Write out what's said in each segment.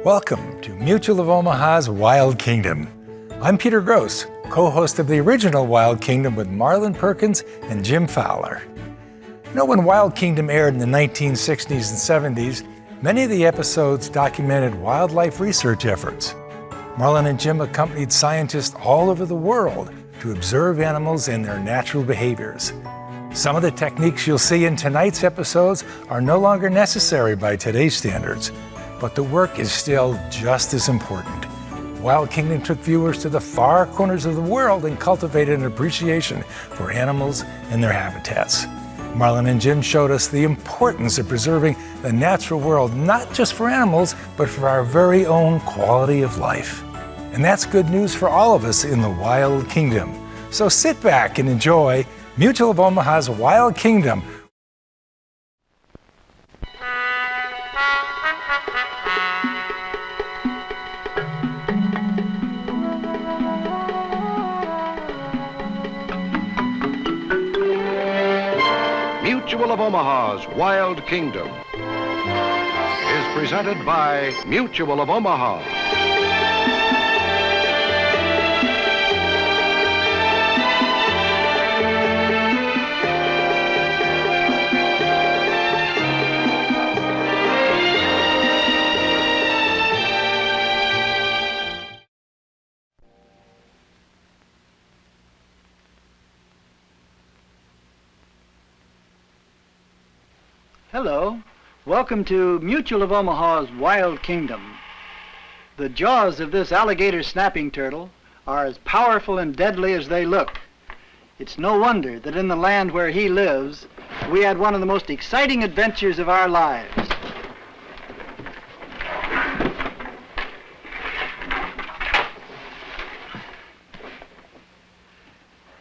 Welcome to Mutual of Omaha's Wild Kingdom. I'm Peter Gross, co-host of the original Wild Kingdom with Marlin, Perkins, and Jim Fowler. You know, when Wild Kingdom aired in the 1960s and 70s, many of the episodes documented wildlife research efforts. Marlin and Jim accompanied scientists all over the world to observe animals and their natural behaviors. Some of the techniques you'll see in tonight's episodes are no longer necessary by today's standards, but the work is still just as important. Wild Kingdom took viewers to the far corners of the world and cultivated an appreciation for animals and their habitats. Marlin and Jim showed us the importance of preserving the natural world, not just for animals, but for our very own quality of life. And that's good news for all of us in the Wild Kingdom. So sit back and enjoy Mutual of Omaha's Wild Kingdom. Mutual of Omaha's Wild Kingdom is presented by Mutual of Omaha. Hello. Welcome to Mutual of Omaha's Wild Kingdom. The jaws of this alligator snapping turtle are as powerful and deadly as they look. It's no wonder that in the land where he lives, we had one of the most exciting adventures of our lives.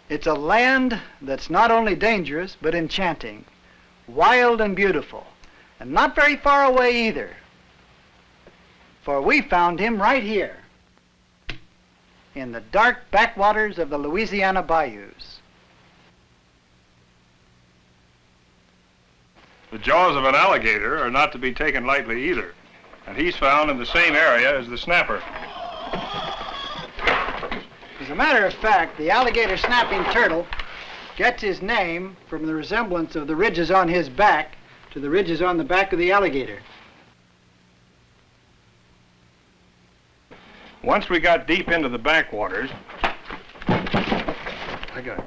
It's a land that's not only dangerous, but enchanting. Wild and beautiful, and not very far away either. For we found him right here, in the dark backwaters of the Louisiana bayous. The jaws of an alligator are not to be taken lightly either, and he's found in the same area as the snapper. As a matter of fact, the alligator snapping turtle gets his name from the resemblance of the ridges on his back to the ridges on the back of the alligator. Once we got deep into the backwaters, I got it.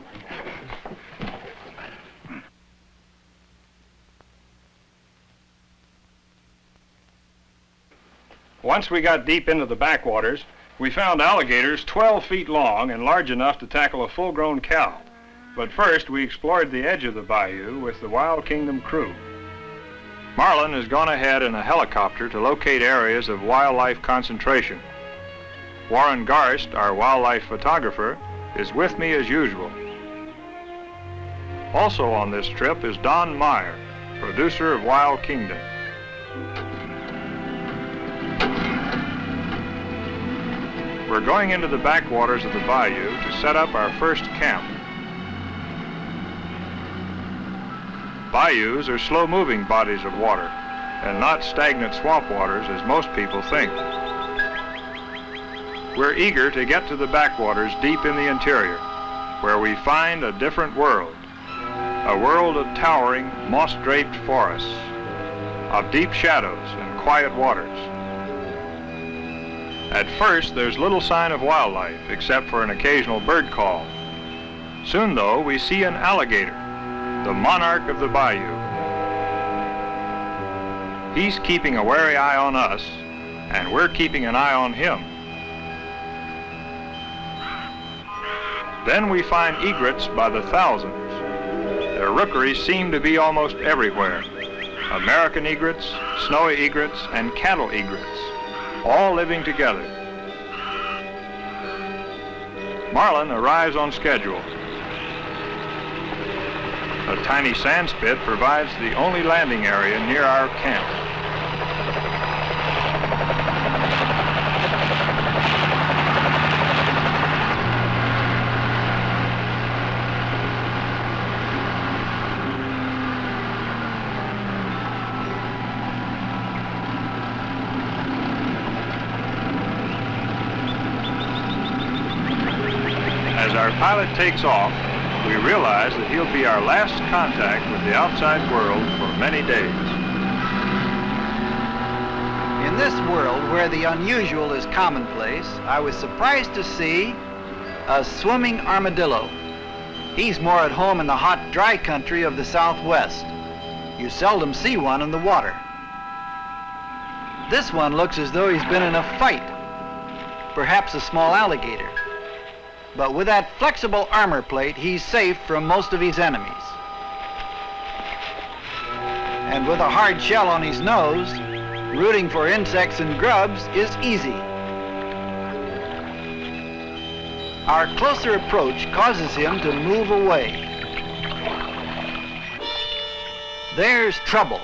Once we got deep into the backwaters, we found alligators 12 feet long and large enough to tackle a full-grown cow. But first, we explored the edge of the bayou with the Wild Kingdom crew. Marlin has gone ahead in a helicopter to locate areas of wildlife concentration. Warren Garst, our wildlife photographer, is with me as usual. Also on this trip is Don Meyer, producer of Wild Kingdom. We're going into the backwaters of the bayou to set up our first camp. Bayous are slow-moving bodies of water, and not stagnant swamp waters as most people think. We're eager to get to the backwaters deep in the interior, where we find a different world. A world of towering, moss-draped forests, of deep shadows and quiet waters. At first, there's little sign of wildlife, except for an occasional bird call. Soon, though, we see an alligator, the monarch of the bayou. He's keeping a wary eye on us, and we're keeping an eye on him. Then we find egrets by the thousands. Their rookeries seem to be almost everywhere. American egrets, snowy egrets, and cattle egrets, all living together. Marlin arrives on schedule. A tiny sand spit provides the only landing area near our camp. our pilot takes off, we realize that he'll be our last contact with the outside world for many days. In this world where the unusual is commonplace, I was surprised to see a swimming armadillo. He's more at home in the hot, dry country of the Southwest. You seldom see one in the water. This one looks as though he's been in a fight, perhaps a small alligator. But with that flexible armor plate, he's safe from most of his enemies. And with a hard shell on his nose, rooting for insects and grubs is easy. Our closer approach causes him to move away. There's trouble,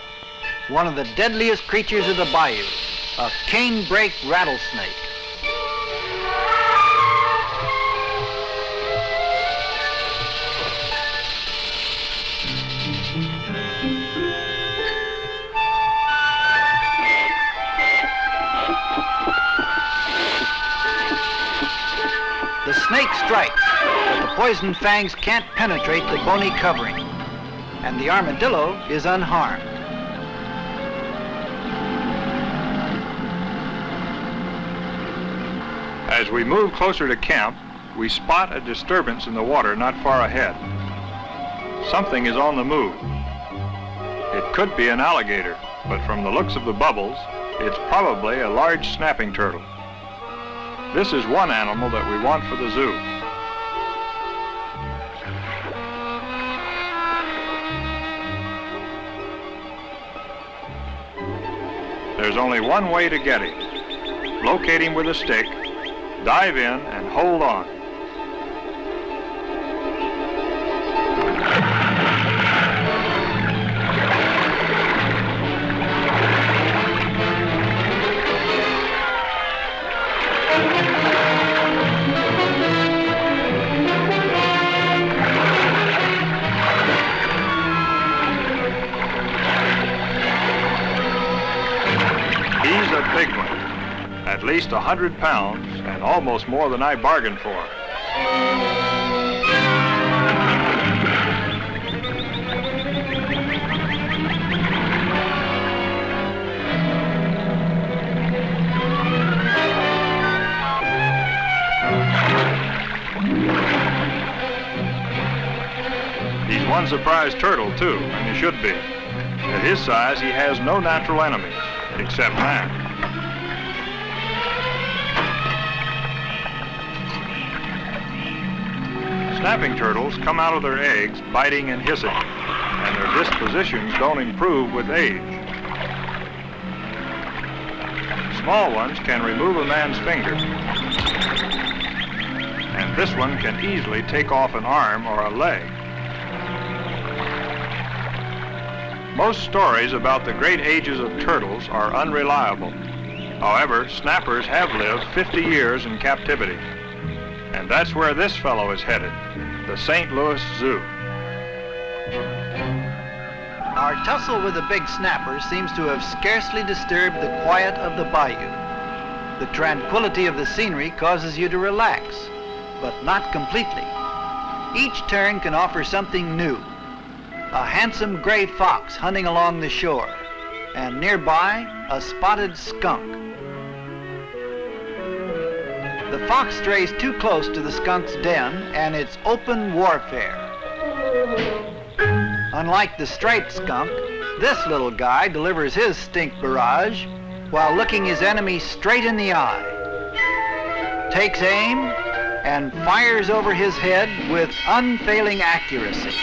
one of the deadliest creatures of the bayou, a canebrake rattlesnake. The snake strikes, but the poison fangs can't penetrate the bony covering, and the armadillo is unharmed. As we move closer to camp, we spot a disturbance in the water not far ahead. Something is on the move. It could be an alligator, but from the looks of the bubbles, it's probably a large snapping turtle. This is one animal that we want for the zoo. There's only one way to get him. Locate him with a stick, dive in, and hold on. Big one, at least 100 pounds and almost more than I bargained for. He's one surprise turtle too, and he should be. At his size, he has no natural enemies, except man. Snapping turtles come out of their eggs biting and hissing, and their dispositions don't improve with age. Small ones can remove a man's finger, and this one can easily take off an arm or a leg. Most stories about the great ages of turtles are unreliable. However, snappers have lived 50 years in captivity. And that's where this fellow is headed, the St. Louis Zoo. Our tussle with the big snapper seems to have scarcely disturbed the quiet of the bayou. The tranquility of the scenery causes you to relax, but not completely. Each turn can offer something new. A handsome gray fox hunting along the shore, and nearby, a spotted skunk. The fox strays too close to the skunk's den, and it's open warfare. Unlike the striped skunk, this little guy delivers his stink barrage while looking his enemy straight in the eye. Takes aim and fires over his head with unfailing accuracy.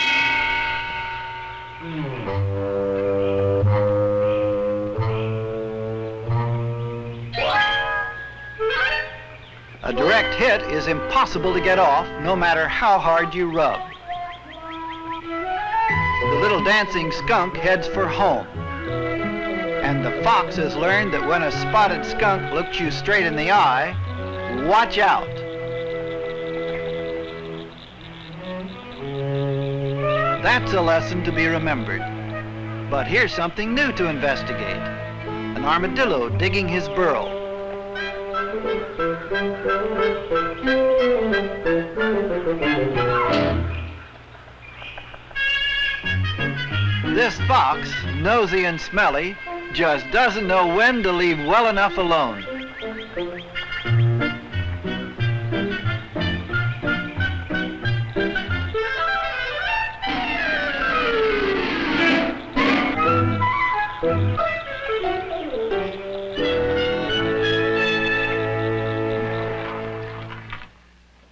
A direct hit is impossible to get off, no matter how hard you rub. The little dancing skunk heads for home. And the fox has learned that when a spotted skunk looks you straight in the eye, watch out. That's a lesson to be remembered. But here's something new to investigate. An armadillo digging his burrow. This fox, nosy and smelly, just doesn't know when to leave well enough alone.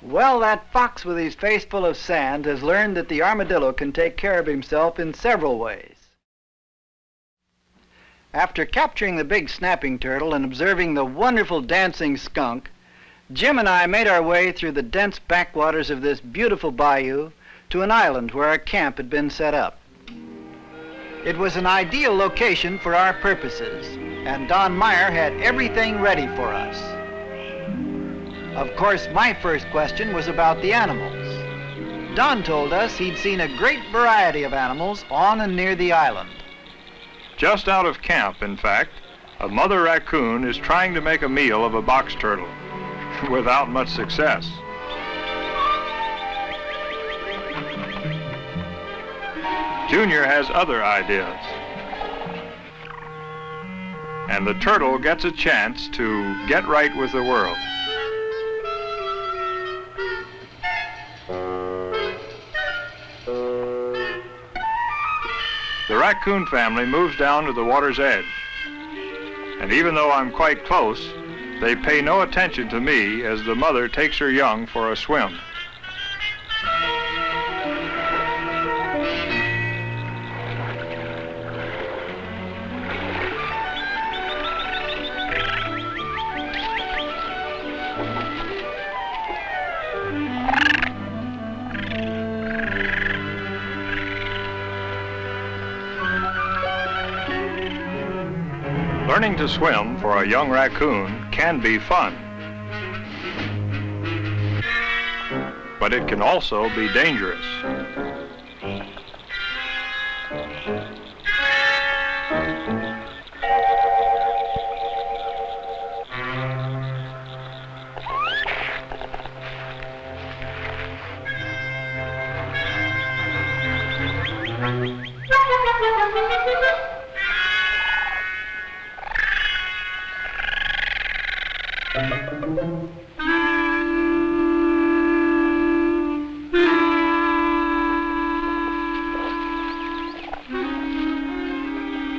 Well, that fox with his face full of sand has learned that the armadillo can take care of himself in several ways. After capturing the big snapping turtle and observing the wonderful dancing skunk, Jim and I made our way through the dense backwaters of this beautiful bayou to an island where our camp had been set up. It was an ideal location for our purposes, and Don Meyer had everything ready for us. Of course, my first question was about the animals. Don told us he'd seen a great variety of animals on and near the island. Just out of camp, in fact, a mother raccoon is trying to make a meal of a box turtle, without much success. Junior has other ideas, and the turtle gets a chance to get right with the world. The raccoon family moves down to the water's edge, and even though I'm quite close, they pay no attention to me as the mother takes her young for a swim. Learning to swim for a young raccoon can be fun, but it can also be dangerous.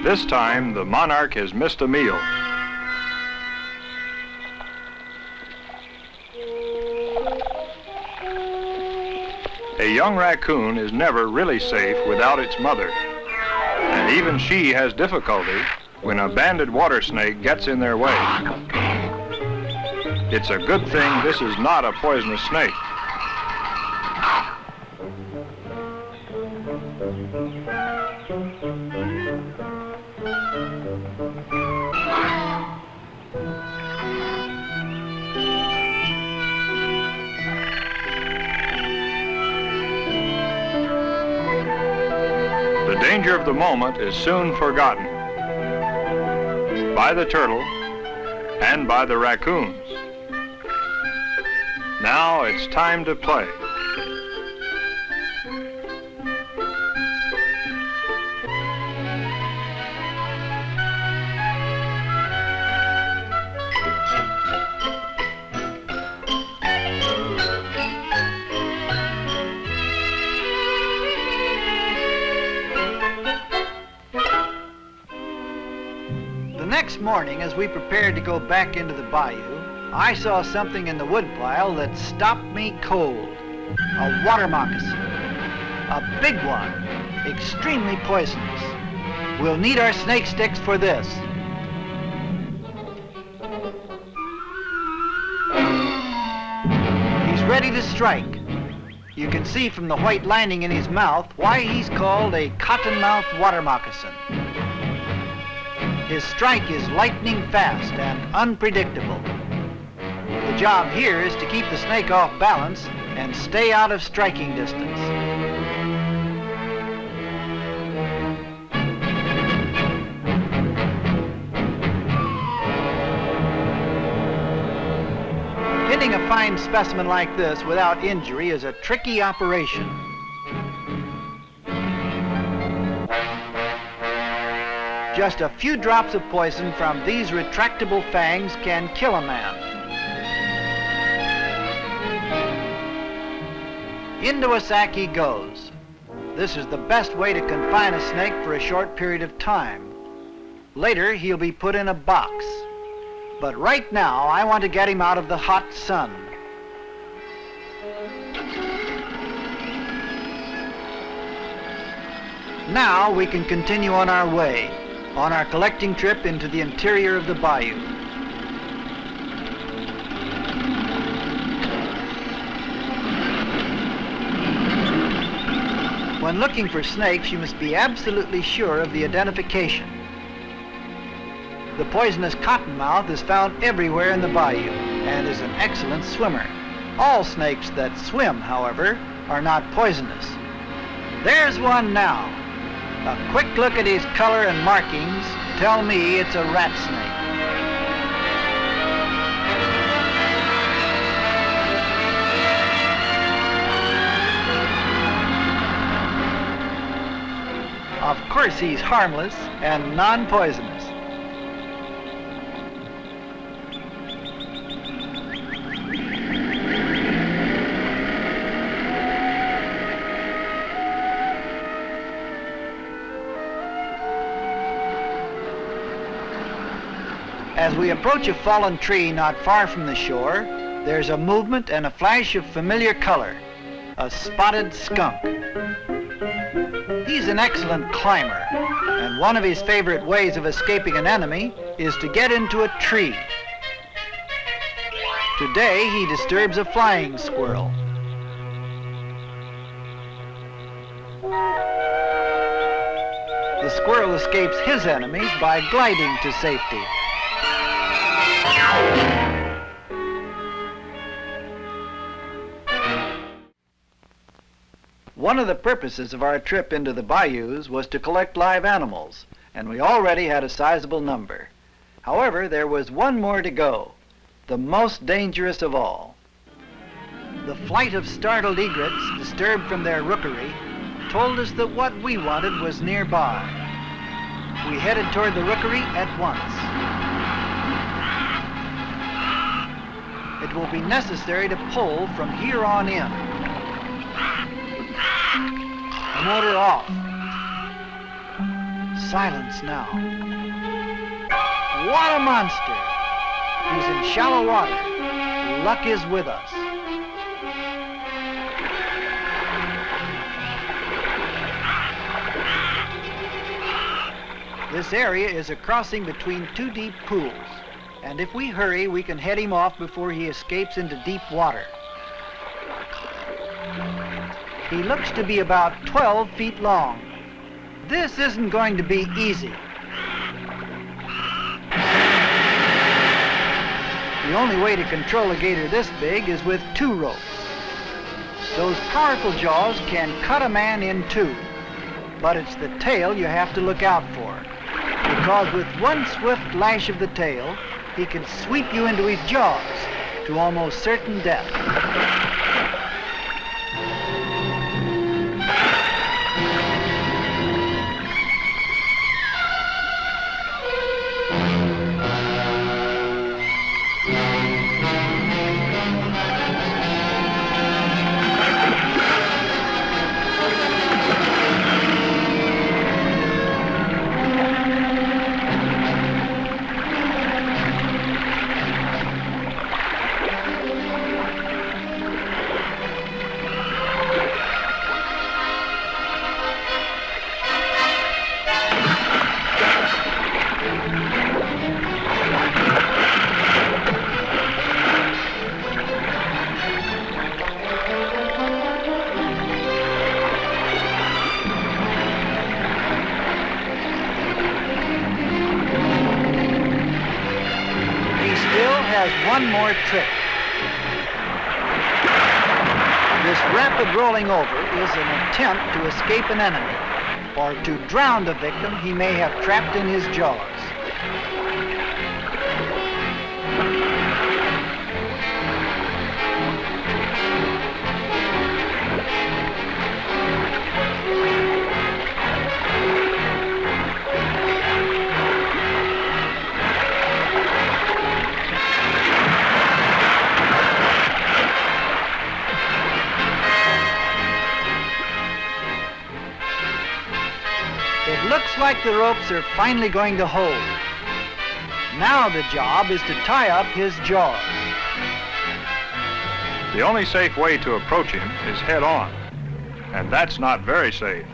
This time, the monarch has missed a meal. A young raccoon is never really safe without its mother, and even she has difficulty when a banded water snake gets in their way. It's a good thing this is not a poisonous snake. The danger of the moment is soon forgotten by the turtle and by the raccoons. Now it's time to play. The next morning, as we prepared to go back into the bayou, I saw something in the woodpile that stopped me cold. A water moccasin. A big one. Extremely poisonous. We'll need our snake sticks for this. He's ready to strike. You can see from the white lining in his mouth why he's called a cottonmouth water moccasin. His strike is lightning fast and unpredictable. The job here is to keep the snake off balance and stay out of striking distance. Hitting a fine specimen like this without injury is a tricky operation. Just a few drops of poison from these retractable fangs can kill a man. Into a sack he goes. This is the best way to confine a snake for a short period of time. Later, he'll be put in a box. But right now, I want to get him out of the hot sun. Now we can continue on our way, on our collecting trip into the interior of the bayou. When looking for snakes, you must be absolutely sure of the identification. The poisonous cottonmouth is found everywhere in the bayou and is an excellent swimmer. All snakes that swim, however, are not poisonous. There's one now. A quick look at his color and markings tell me it's a rat snake. Of course he's harmless and non-poisonous. As we approach a fallen tree not far from the shore, there's a movement and a flash of familiar color, a spotted skunk. He's an excellent climber, and one of his favorite ways of escaping an enemy is to get into a tree. Today, he disturbs a flying squirrel. The squirrel escapes his enemies by gliding to safety. One of the purposes of our trip into the bayous was to collect live animals, and we already had a sizable number. However, there was one more to go, the most dangerous of all. The flight of startled egrets, disturbed from their rookery, told us that what we wanted was nearby. We headed toward the rookery at once. It will be necessary to pull from here on in. The motor off. Silence now. What a monster! He's in shallow water. Luck is with us. This area is a crossing between two deep pools, and if we hurry, we can head him off before he escapes into deep water. He looks to be about 12 feet long. This isn't going to be easy. The only way to control a gator this big is with two ropes. Those powerful jaws can cut a man in two, but it's the tail you have to look out for, because with one swift lash of the tail, he can sweep you into his jaws to almost certain death. One more trick. This rapid rolling over is an attempt to escape an enemy or to drown the victim he may have trapped in his jaws. like the ropes are finally going to hold. Now the job is to tie up his jaws. The only safe way to approach him is head on, and that's not very safe.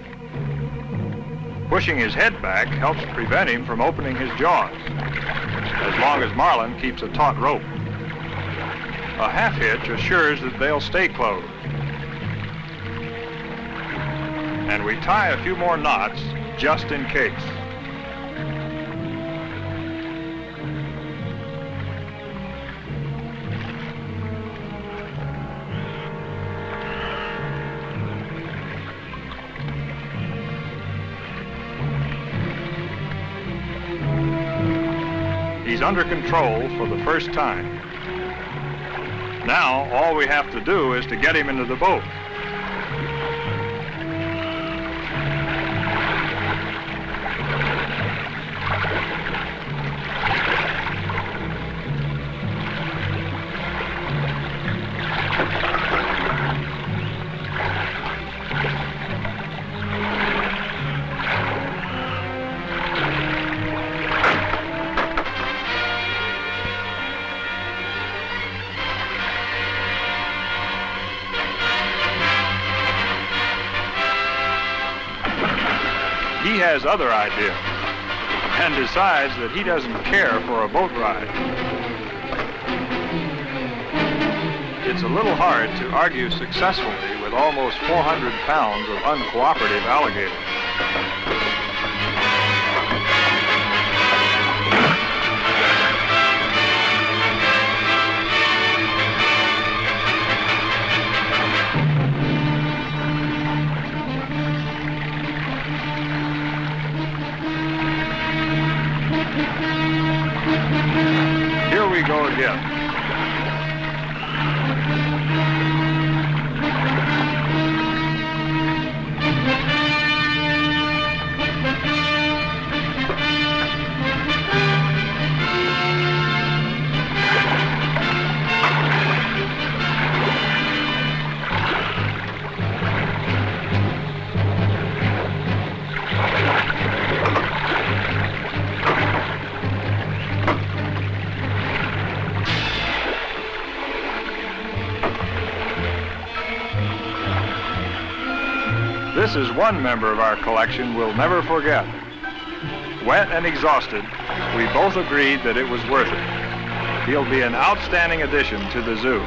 Pushing his head back helps prevent him from opening his jaws, as long as Marlin keeps a taut rope. A half hitch assures that they'll stay closed. And we tie a few more knots just in case. He's under control for the first time. Now, all we have to do is to get him into the boat. He has other ideas and decides that he doesn't care for a boat ride. It's a little hard to argue successfully with almost 400 pounds of uncooperative alligators. Here we go again. This is one member of our collection we'll never forget. Wet and exhausted, we both agreed that it was worth it. He'll be an outstanding addition to the zoo.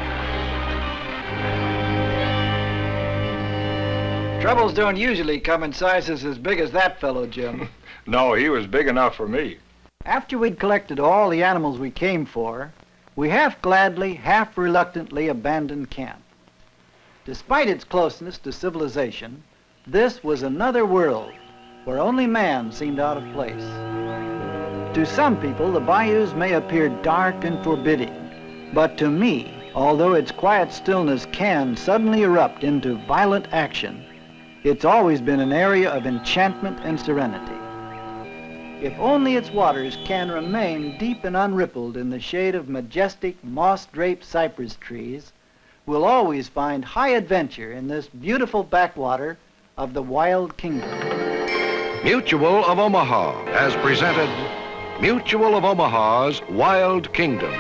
Troubles don't usually come in sizes as big as that fellow, Jim. No, he was big enough for me. After we'd collected all the animals we came for, we half gladly, half reluctantly abandoned camp. Despite its closeness to civilization, this was another world where only man seemed out of place. To some people, the bayous may appear dark and forbidding, but to me, although its quiet stillness can suddenly erupt into violent action, it's always been an area of enchantment and serenity. If only its waters can remain deep and unrippled in the shade of majestic moss-draped cypress trees, we'll always find high adventure in this beautiful backwater of the Wild Kingdom. Mutual of Omaha has presented Mutual of Omaha's Wild Kingdom.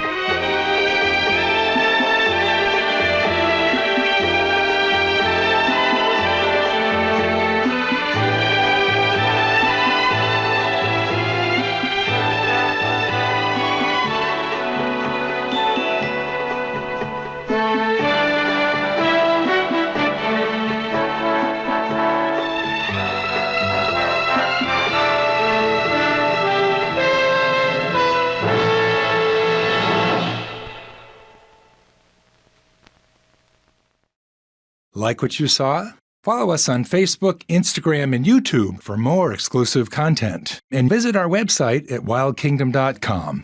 Like what you saw? Follow us on Facebook, Instagram, and YouTube for more exclusive content. And visit our website at wildkingdom.com.